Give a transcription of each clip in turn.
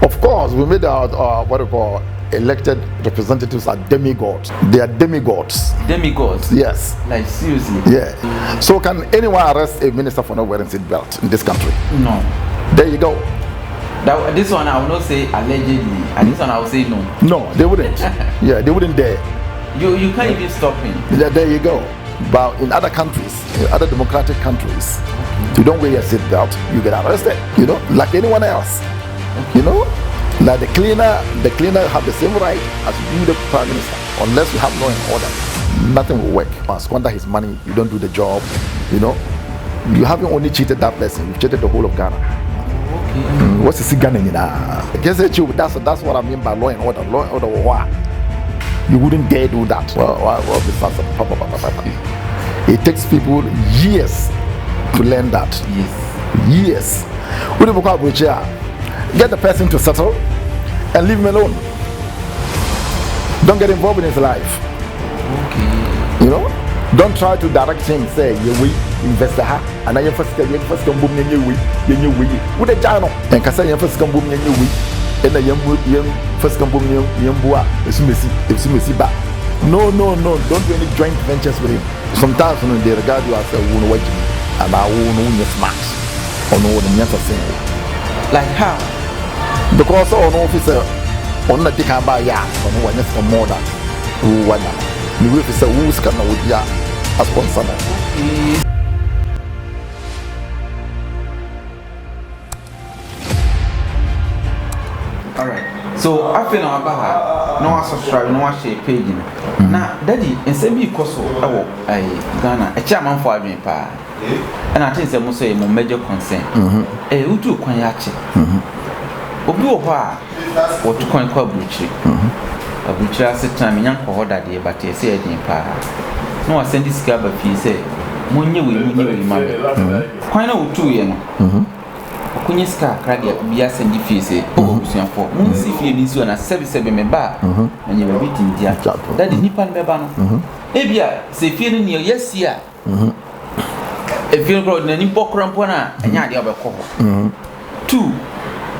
Of course, we made our what we call elected representatives are demigods. They are demigods. Demigods? Yes. Like seriously? Yeah. So can anyone arrest a minister for not wearing seat belt in this country? No. There you go. This one I will not say allegedly, and this one I will say no. No, they wouldn't. Yeah, they wouldn't dare. You can't even stop him. There you go. But in other countries, in other democratic countries, you don't wear your seat belt, you get arrested. You know, like anyone else. You know, like the cleaner have the same right as you, the prime minister, unless you have law and order. Nothing will work. Squander his money, you don't do the job. You know, you haven't only cheated that person, you've cheated the whole of Ghana. Okay. What's the Ghana? That's what I mean by law and order. Law and order, what? You wouldn't dare do that. It takes people years to learn that. Yes. Years. Get the person to settle and leave him alone. Don't get involved in his life. Okay. You know, don't try to direct him. Say, we invest and I first come boom you with a channel and can say first come boom you and the young first come boom you it's messy back. No, don't do any joint ventures with him. Sometimes when they regard you as a woman watching and I won't know your smacks or know the answer saying. Like how? Because on officer on the dick by ya on one for more than one. The officer who's can with ya as sponsor. Alright. So I feel about no one subscribe, no one share page. Now, Daddy, and send me cost Ghana, a chairman for me pa. And I think some say more major concern. Who do Quayache? Obi oha what to coin kwa buchi. A buchi asset time in young order day, but they say it in pa. No, I send this gab of fee say, Munye will mammy. Quite no 2 years. Kunyiska Kradia Bia send fee say, oh, for Munsi fee means you and a 7 bar, and you were beating the chap. That is Nipan Bebano. Ebia, say feeling near yes, yeah. If you brought any book rampona and yard of a call. 2.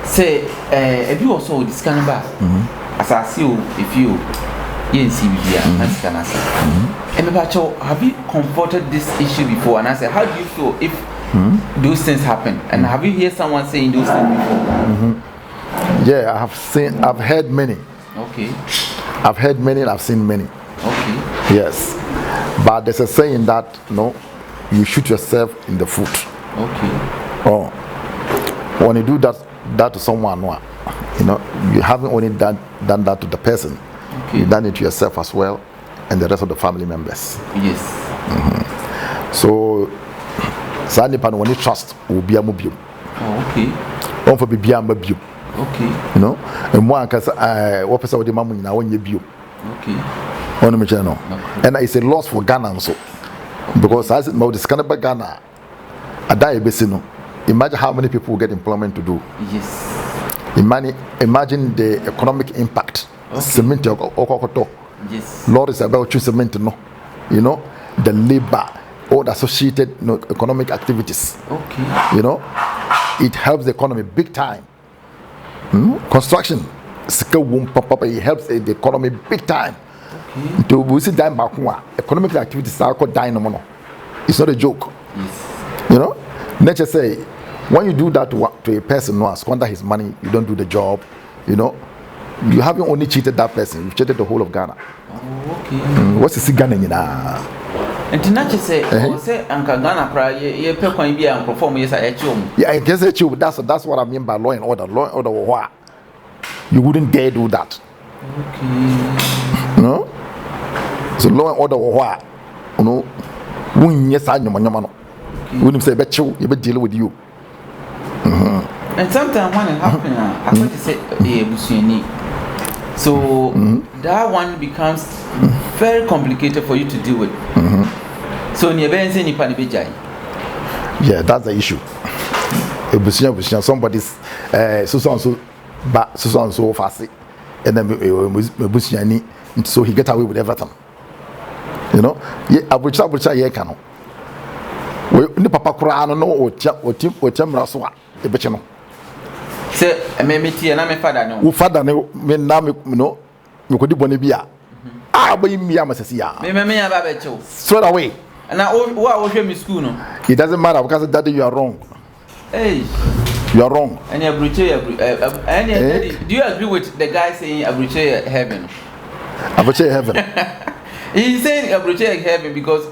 Say, if you also this kind of as I see you, if you see me, that's can I say. And have you confronted this issue before? And I said, how do you feel if those things happen? And have you heard someone saying those things before? Yeah, I've heard many. Okay. I've heard many and I've seen many. Okay. Yes. But there's a saying that, you shoot yourself in the foot. Okay. Oh. When you do that to someone, you haven't only done that to the person, you've done it to yourself as well and the rest of the family members. Yes. So sadly when you trust will be a mobile. Okay. Don't for be a mobile. Okay. And one cause what person with the mom now when you view. Okay. And it's a loss for Ghana so because as it this kind of Ghana I die besino. Imagine how many people will get employment to do. Yes. Imagine the economic impact. Cement yes. Lord is about choose cement, the labor, all the associated economic activities. Okay. It helps the economy big time. Construction, it helps the economy big time. Okay. To we see that economic activities are called dynamo. It's not a joke. Yes. Nature say, when you do that to a person who has squandered his money, you don't do the job, you haven't only cheated that person, you've cheated the whole of Ghana. Oh, okay. What's the Ghana? And to not say, Uncle Ghana cry, you be and perform yes, I home. Yeah, I guess that's what I mean by law and order. Law and order, what? You wouldn't dare do that. Okay. No? So law and order, what? Yes, I know. When you say bet you deal with you. And sometimes when it happens, I want to say so that one becomes very complicated for you to deal with. So yeah, that's the issue. Somebody's so fast and then so he get away with everything. Yeah, we papa kura no o chamra so a ebecheno Say, me tea and I'm a father no. Who father me now no me could bone bia. Ah, but me am say ya. Me ababecho. Straight away. And now what was your school no? It doesn't matter because daddy you are wrong. Hey. You are wrong. And do you agree with the guy saying abruche heaven? Abruche heaven. He's saying abruche heaven because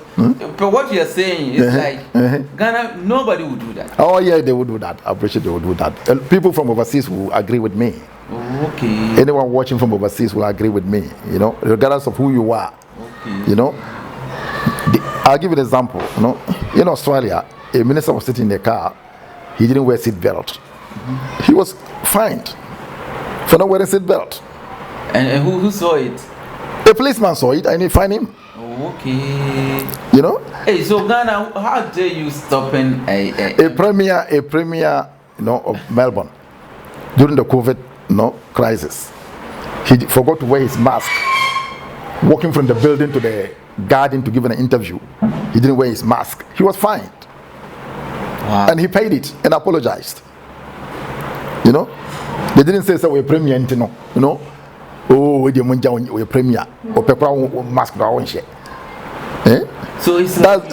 what you're saying is like Ghana, nobody would do that. Oh yeah, they would do that. Abruche, they would do that. People from overseas will agree with me. Okay. Anyone watching from overseas will agree with me. You know, regardless of who you are. Okay. You know, I'll give you an example. You know, in Australia, a minister was sitting in a car. He didn't wear seat belt. He was fined for not wearing seat belt. And who saw it? A policeman saw it and he fined him. Okay. You know? Hey, so Ghana, how dare you stopping a premier, you know, of Melbourne during the COVID, you know, crisis? He forgot to wear his mask. Walking from the building to the garden to give an interview, he didn't wear his mask. He was fined. Wow. And he paid it and apologized. You know, they didn't say so we're premier, you know. Oh, we're premier. Mask. So it's like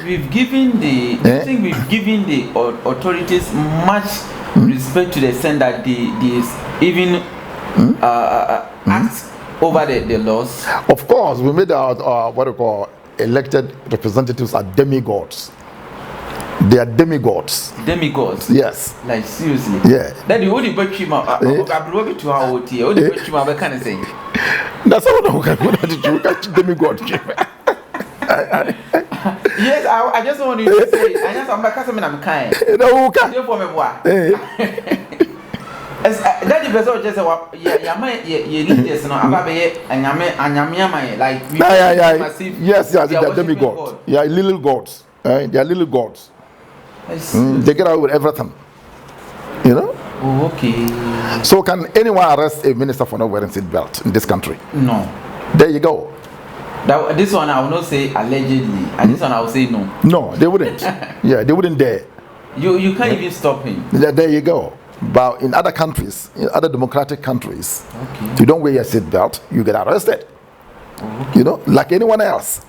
we've given the I think we've given the authorities much respect to the extent that they even act over the laws. Of course, we made our what we call elected representatives are demigods. They are demigods. Demigods? Yes. Like seriously? Yeah. That the only but you I brought to our OT. Only but you kind of saying. That's how we can catch demigod. Yes, I just want you to say. I just I'm kind. No, can you for me what? As that the person just say leaders no ababe anyame like yes, they are demigods. Yeah, little gods. They are little gods. They get out with everything, you know. Oh, okay. So can anyone arrest a minister for not wearing seat belt in this country? No. There you go. This one I will not say allegedly, and this one I will say no. No, they wouldn't. Yeah, they wouldn't dare. You can't even stop him. There you go. But in other countries, in other democratic countries, if you don't wear your seat belt, you get arrested. Okay. You know, like anyone else.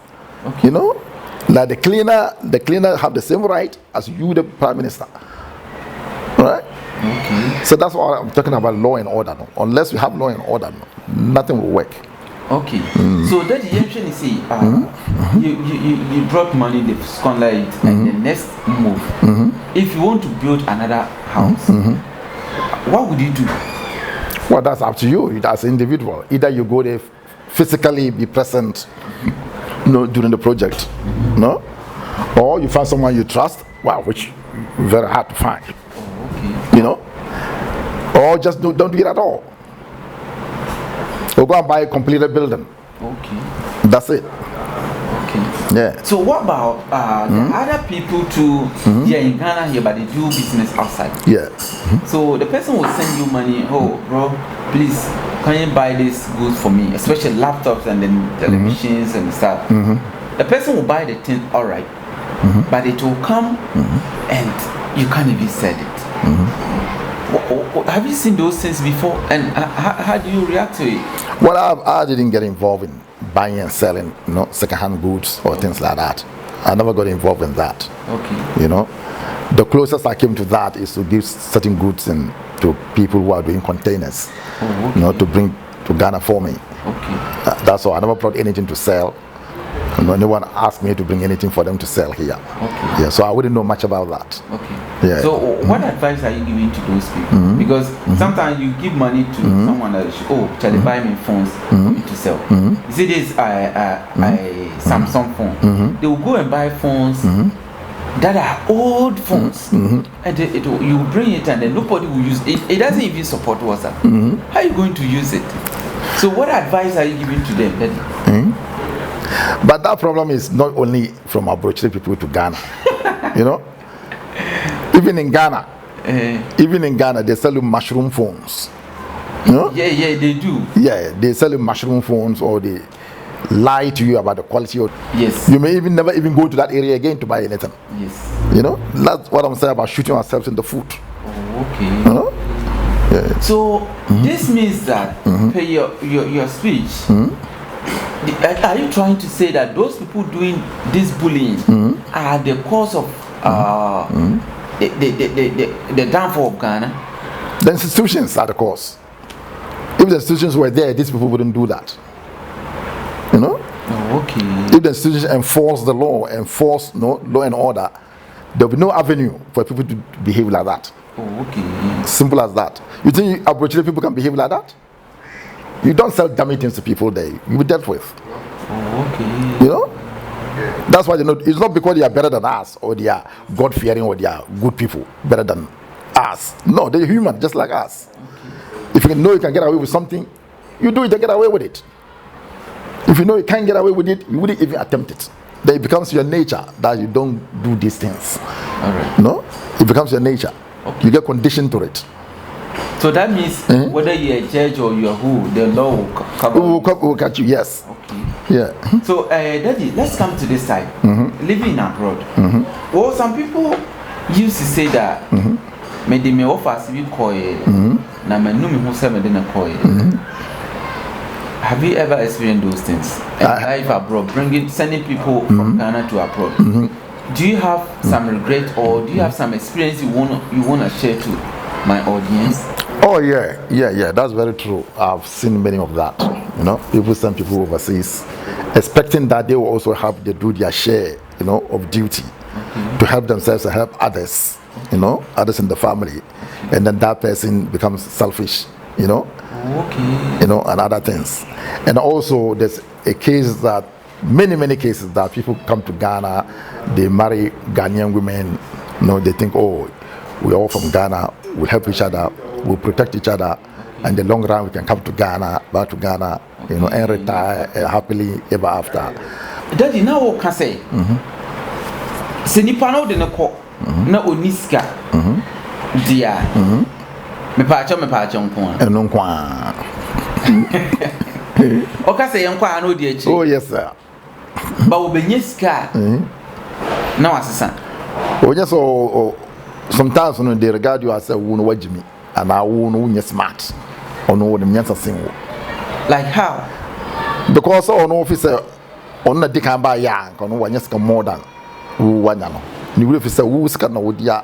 Okay. You know. Like the cleaner have the same right as you, the prime minister, right? Okay. So that's why I'm talking about law and order. No? Unless we have law and order, nothing will work. Okay. So that the action is you drop money, they squander it, and the next move. If you want to build another house, what would you do? Well, that's up to you. As an individual, either you go there physically, be present. During the project, no, or you find someone you trust, which very hard to find, you know, or just don't do it at all, or go and buy a completed building. Okay, that's it. Okay, yeah. So what about the other people too? Here in Ghana here, but they do business outside. Yeah. So the person will send you money. Oh, bro, please, can you buy this goods for me, especially laptops and then televisions and stuff. The person will buy the thing, all right, but it will come and you can't even sell it. Have you seen those things before, and how do you react to it? Well, I didn't get involved in buying and selling, second-hand goods or things like that. I never got involved in that. Okay. You know, the closest I came to that is to give certain goods to people who are doing containers, to bring to Ghana for me. Okay. That's all. I never brought anything to sell. No one asked me to bring anything for them to sell here. Okay. Yeah, so I wouldn't know much about that. Okay. Yeah. So what advice are you giving to those people? Because sometimes you give money to someone that shall they buy me phones for me to sell. You see this Samsung phone. They will go and buy phones that are old phones, and you bring it and then nobody will use it. It doesn't even support WhatsApp. How are you going to use it? So what advice are you giving to them? But that problem is not only from abroad people to Ghana. You know, even in Ghana, they sell you mushroom phones. You know? Yeah, they do. Yeah, they sell you mushroom phones, or they lie to you about the quality of. Yes. You may never even go to that area again to buy anything. Yes. You know, that's what I'm saying about shooting ourselves in the foot. Oh, okay. You know? So this means that per your speech, are you trying to say that those people doing this bullying are the cause of the downfall of Ghana? The institutions are the cause. If the institutions were there, these people wouldn't do that. You know? Oh, okay. If the institutions enforce the law, enforce law and order, there will be no avenue for people to behave like that. Oh, okay. Simple as that. You think Aboriginal people can behave like that? You don't sell dummy things to people there. You will be dealt with. Oh, okay. You know? That's why it's not because they are better than us or they are God-fearing or they are good people better than us. No, they're human just like us. If you know you can get away with something, you do it and get away with it. If you know you can't get away with it, you wouldn't even attempt it. Then it becomes your nature that you don't do these things. All right. No? It becomes your nature. Okay. You get conditioned to it. So that means whether you're a judge or you're who, the law will cover you. Will catch you, yes. Okay. Yeah. So, Daddy, let's come to this side. Living abroad. Well, some people used to say that me de me offer to be coy. Na me no me who say me de na coy. Have you ever experienced those things? Life abroad, sending people from Ghana to abroad. Do you have some regret or do you have some experience you wanna share to my audience? Oh yeah. That's very true. I've seen many of that. You know, people send people overseas, expecting that they will also do their share, of duty to help themselves and help others. Others in the family, and then that person becomes selfish. And other things. And also, there's a case that many cases that people come to Ghana, they marry Ghanaian women. They think, oh, we're all from Ghana, we'll help each other, we'll protect each other, and in the long run we can come to Ghana, back to Ghana, and retire happily ever after. Daddy, now what can say? Se nipa no de ne ko na oniska dia me pa acho nko a eno nko a o ka se yenko a no de achi. Oh yes sir. Ba wo benye ska na wasesa o yes so sometimes they regard you as a wo no wagimi and I wo no nya smart or no dem nyansa sen wo. Like how? Because on officer on na dikan ba ya nko no wanya ska more than wo wanya no ni we officer wo ska na wo dia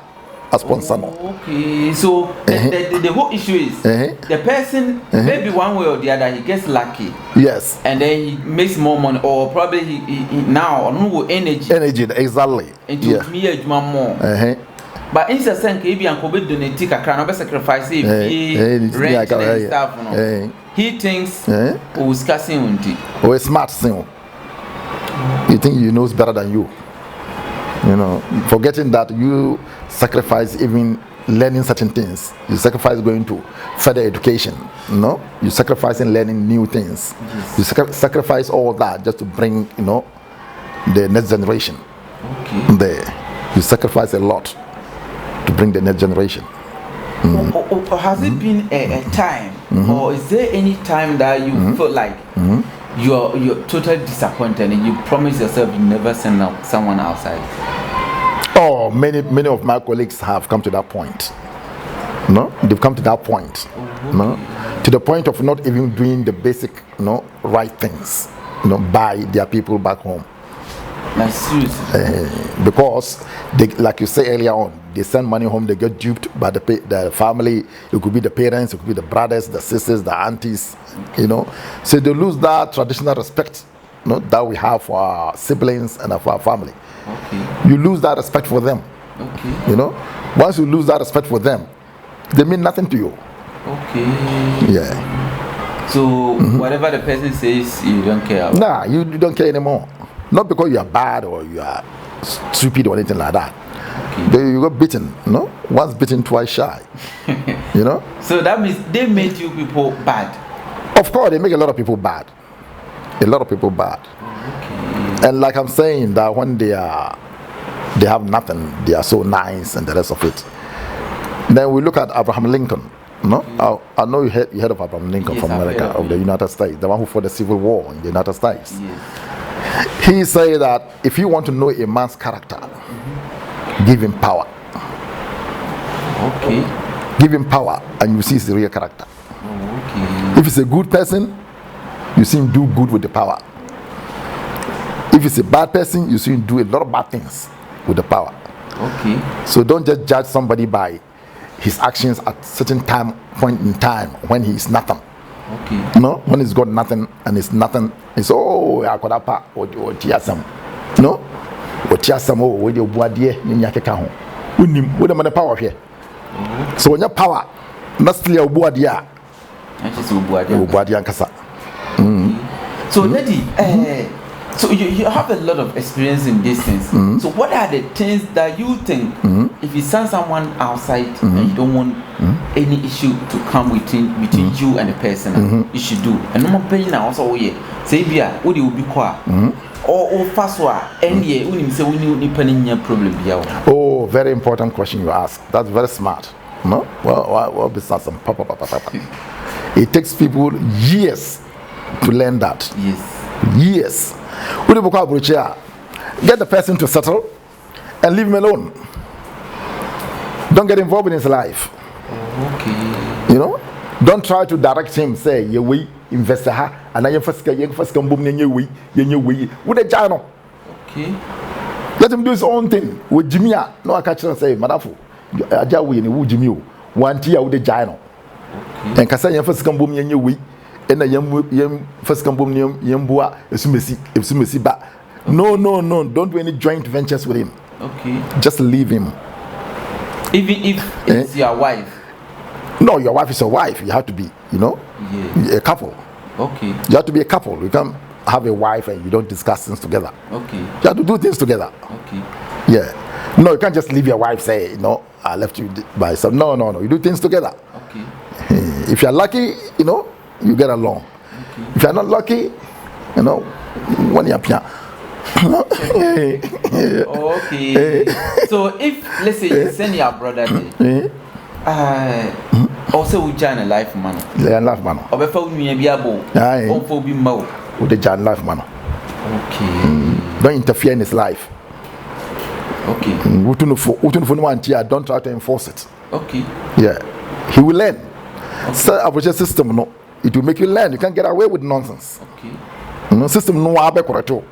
a sponsor no. Okay, so the whole issue is the person maybe one way or the other he gets lucky. Yes. And then he makes more money or probably he now no energy exactly. Into me adwuma more. But instead say ke bi anko be donate kakra no be sacrifice rent and stuff no. He thinks who's casting unti. Oh, smart thing. You think he knows better than you. Forgetting that you sacrifice even learning certain things. You sacrifice going to further education. You sacrifice in learning new things. Yes. You sacrifice all that just to bring, the next generation. Okay. There, you sacrifice a lot to bring the next generation. Or has it been a time, or is there any time that you feel like you're totally disappointed and you promise yourself you never send out someone outside? Oh, many of my colleagues have come to that point. They've come to that point. To the point of not even doing the basic, right things, by their people back home. Like seriously? Because they, like you said earlier on, they send money home, they get duped by the family. It could be the parents, it could be the brothers, the sisters, the aunties, So they lose that traditional respect, that we have for our siblings and for our family. Okay. You lose that respect for them. Okay. Once you lose that respect for them, they mean nothing to you. Okay. Yeah. So whatever the person says, you don't care about. Nah, you don't care anymore. Not because you are bad or you are stupid or anything like that. Okay. You got beaten, Once bitten, twice shy. So that means they made you people bad. Of course, they make a lot of people bad. A lot of people bad. Okay. And like I'm saying, that when they have nothing, they are so nice and the rest of it. Then we look at Abraham Lincoln. I know you heard of Abraham Lincoln from America, of the United States, the one who fought the Civil War in the United States. Yes. He said that if you want to know a man's character, give him power. Okay. Give him power, and you see his real character. If he's a good person, you see him do good with the power. If he's a bad person, you see him do a lot of bad things with the power. Okay. So don't just judge somebody by his actions at certain point in time when he is nothing. Okay. No, when he's got nothing and it's nothing, it's I got up or tiasam. No, or tiasam or with your boadier in Yakaka. With the power here. So when your power, not still your boadia. So, Daddy, so you have a lot of experience in these things. So what are the things that you think if you send someone outside and you don't want any issue to come between you and the person, you should do? And no more pain now also say bia what you be kwa or fast and ye when say we need any problem. Oh, very important question you ask. That's very smart. No? Well, besides some papa. It takes people years to learn that. Yes. Years. Get the person to settle and leave him alone. Don't get involved in his life. Okay. You know? Don't try to direct him. Say, you we invest and I first come boom in your way. With a jano. Okay. Let him do his own thing. With Jimmy, no, I catch and say, Madafu, Ajawi and Wu Jimmy, one tea with the jano. And Kassan first come boom in your way. And a young first come boom Yambua, if Sumisi back. No, don't do any joint ventures with him. Okay. Just leave him. Even if it's your wife. No, your wife is your wife. You have to be, a couple. Okay. You have to be a couple. You can't have a wife and you don't discuss things together. Okay. You have to do things together. Okay. Yeah. No, you can't just leave your wife, say, I left you by yourself. No. You do things together. Okay. If you're lucky, you get along. Okay. If you're not lucky, when you're piano. Okay. So if let's say you send your brother there, also we join a life man. Yeah, life man. Or before we be able, for be more. With the join life man. Okay. Don't interfere in his life. Okay. Don't try to enforce it. Okay. Yeah, he will learn. So our system, no, it will make you learn. You can't get away with nonsense. Okay. System no abe correcto.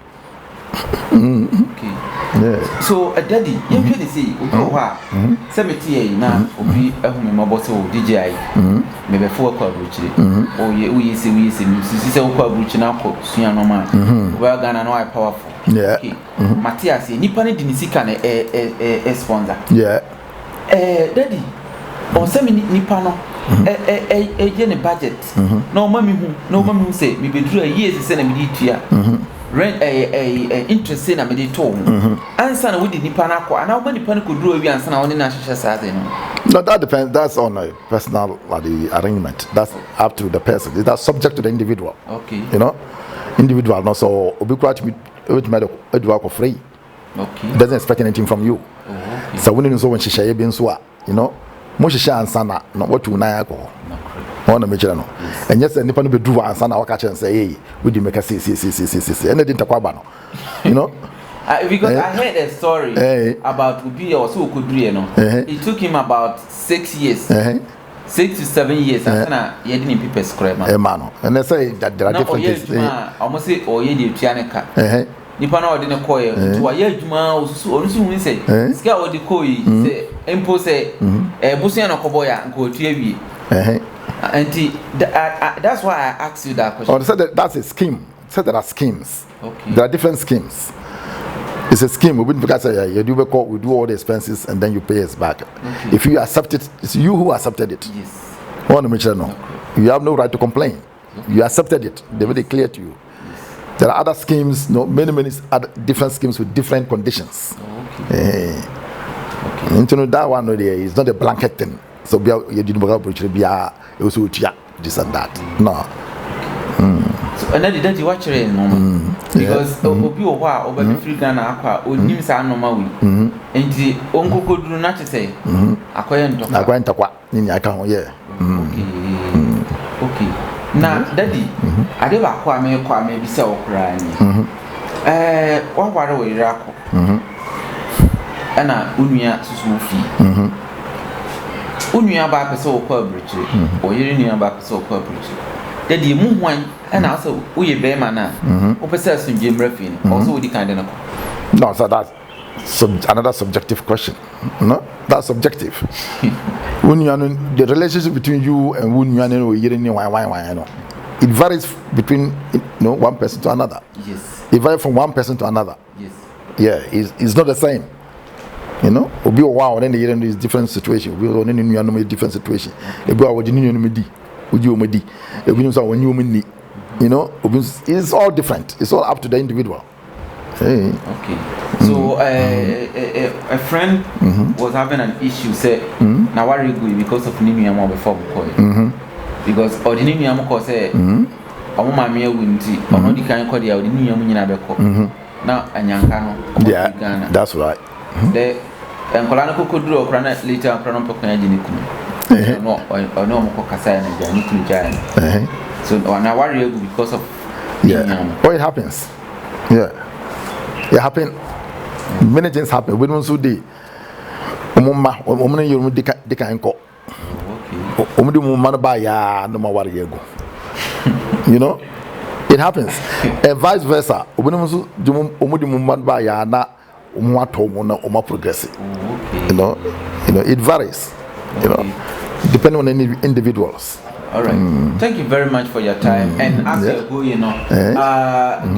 Okay. Yeah. So, Daddy, you can see, cemetery now, obi ehumi maboso DJI. Maybe 4 o'clock bruchi. Oh, we see, see, bruchi na ko suya no man. We are Ghana no powerful. Yeah. Okay. Matthias, nipa ne dinisika na sponsor. Yeah. Daddy, on semi nipa no a budget. No mami say me be do a years say na me di tua. Rent interest na me di to. Answer na we di nipa na kwa na we nipa no ko duro wi answer na woni na hwehwe saade no. No, that depends. That's on a personal arrangement. That's up to the person. That's subject to the individual. Okay. Individual. No, so obi kwa to be for free. Okay. Doesn't expect anything from you. Oh, okay. So when she share be nso a, most share answer na what you na alcohol. One make no. And yes, nipa no be do answer na waka and say, hey, we dey make see. And they didn't talk about because I heard a story about Ubi or so could do, It took him about 6 years. 6 to 7 years. And he didn't people scribe. And they say that there are different things. Almost say, oh, you did Tianaka. Nipa na odine koye to aye adwuma onusu hu say sika odi koyi say empo say busuya na koboya nko otuawie that's why I asked you that question. Oh, so that's a scheme. So there are schemes. Okay. There are different schemes. It's a scheme. We wouldn't say we do all the expenses and then you pay us back. Okay. If you accept it, it's you who accepted it. Yes. I want to make sure you have no right to complain. Okay. You accepted it. They made it clear to you. There are other schemes, many other different schemes with different conditions. Okay. That one is not a blanket thing. So you didn't also this and that. No. So and then you watch it normal. Because obi o wa obi free Ghana akwa onim sa normal we. Enti onko ko duru na say akoye ntokwa ni aka ho yeah. Okay. Na daddy ade ba kwa me bi se okra ni wa ware we rako ana unua susu fi Unya back so bridge, or you knew back so bridge. Then the moon one, and also we bear manner, or possess in Jim Ruffin, also with the kind of. No, so that's another subjective question. No, that's subjective. The relationship between you and why, it varies between one person to another. Yes. It varies from one person to another. Yes. Yeah, it's not the same. Obi wow, then the is different situation. We are in a different situation. If you are with the it's all different. It's all up to the individual. Hey. Okay. So a friend was having an issue. Say, now what are you doing because of Nimiamo before we call it? Because ordinary Amoko say, "I want my meal windy, or not the kind of the ordinary Yamunabeko." Now, and Yankano, yeah, that's right. The Colano could do a granite later, Pronopocanjinikum. No, or no more Cassan and Janicum Giant. So, now what are you because of it happens. Yeah, it happened. Many things happen. We don't so day. Woman, you can't go. It happens, and vice versa. It varies. Depending on any individuals. All right. Thank you very much for your time. And as you go,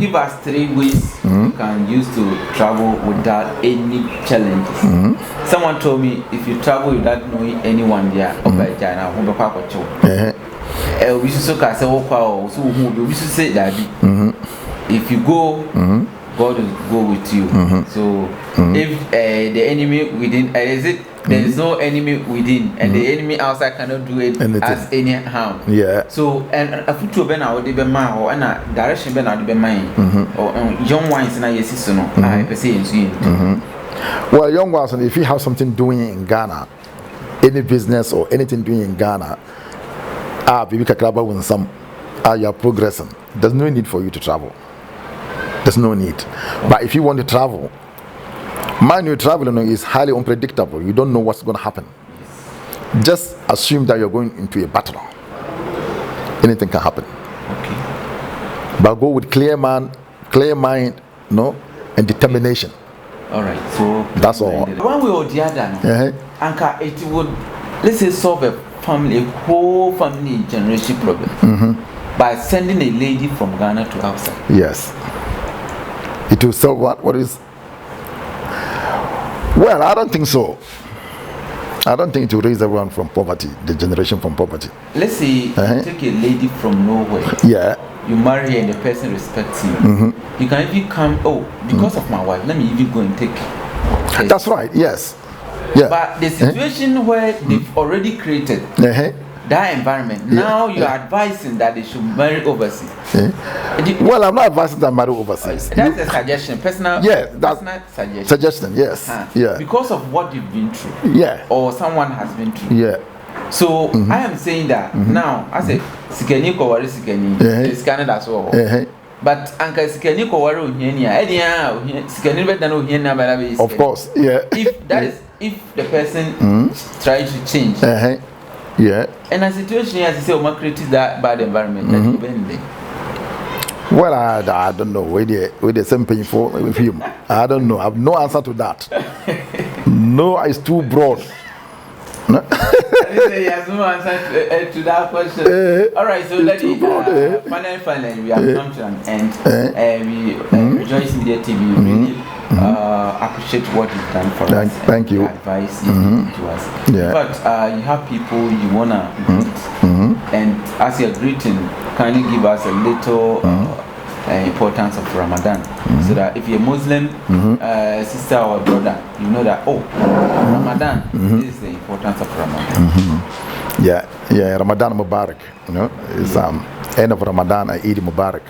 give us 3 ways you can use to travel without any challenges. Someone told me if you travel without knowing anyone there, we should say that if you go, God will go with you. So if the enemy within, there is no enemy within, and the enemy outside cannot do it as any harm. Yeah. So and a foot ben out the man or a direction ben out the mind or young ones in a season. I say well, young ones, and if you have something doing in Ghana, any business or anything doing in Ghana, you are progressing. There's no need for you to travel. There's no need. But if you want to travel, mind you, traveling is highly unpredictable. You don't know what's going to happen. Just assume that you're going into a battle. Anything can happen. Okay. But go with clear mind, and determination. All right. So that's all. One way or the other, Anka, it would, let's say, solve a whole family generation problem by sending a lady from Ghana to outside. Yes. It will solve what is. Well, I don't think so. I don't think it will raise everyone from poverty, the generation from poverty. Let's say you take a lady from nowhere. Yeah. You marry her and the person respects you. You can even come, because of my wife, let me even go and take her. That's right, yes. Yeah. But the situation where they've already created that environment, now you're advising that they should marry overseas. Well, I'm not advising them to marry overseas. That's a suggestion, personal suggestion. Suggestion, yes. Yeah. Because of what you've been through. Yeah. Or someone has been through. Yeah. So I am saying that now, I say, Sikeni Kowari Sikeni, it's Canada as well. But Anka Sikeni Kowari Uhienia, Sikeni better know Uhienia Barabi. Of course, yeah. If the person tries to change. Yeah. And a situation as you say, we create that bad environment that you bend in. Well, I don't know. With the same painful with him. I don't know. I have no answer to that. No, it's too broad. He has no answer to that question. All right, so let it finally, we have come to an end. We Rejoice Media TV. We really appreciate what you've done for us. Thank you. Advice you to us. Yeah. But you have people you wanna greet, and as you're greeting, kindly give us a little importance of Ramadan, so that if you're Muslim sister or brother, you know that Ramadan, this is the importance of Ramadan. Yeah, Ramadan Mubarak. It's end of Ramadan, Eid Mubarak.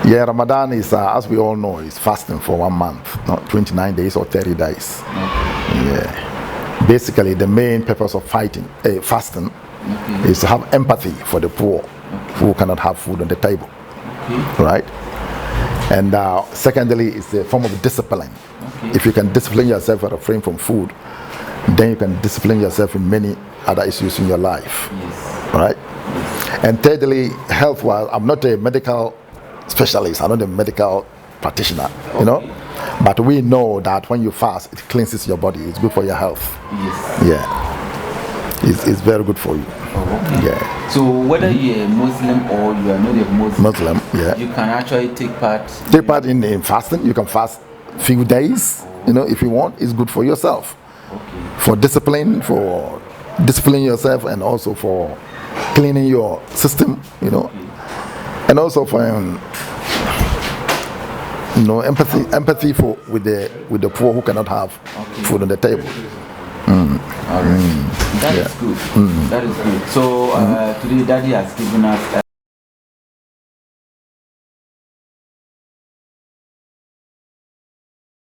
Yeah, Ramadan is, as we all know, is fasting for 1 month, not 29 days or 30 days. Yeah. Basically, the main purpose of fasting is to have empathy for the poor who cannot have food on the table. Right? And secondly, it's a form of discipline. If you can discipline yourself and refrain from food, then you can discipline yourself in many other issues in your life. Yes. Right? And thirdly, health-wise, I'm not a medical specialist. I'm not a medical practitioner, you know. But we know that when you fast, it cleanses your body. It's good for your health. Yes. Yeah. It's very good for you. Oh, okay. Yeah. So whether you're a Muslim or you are not a Muslim, yeah. you can actually take part. Take part in fasting. You can fast few days, you know, if you want. It's good for yourself. Okay. For discipline, for disciplining yourself, and also for cleaning your system, you know. Okay. And also for empathy for with the poor who cannot have food on the table. All right. That is good. That is good. So today Daddy has given us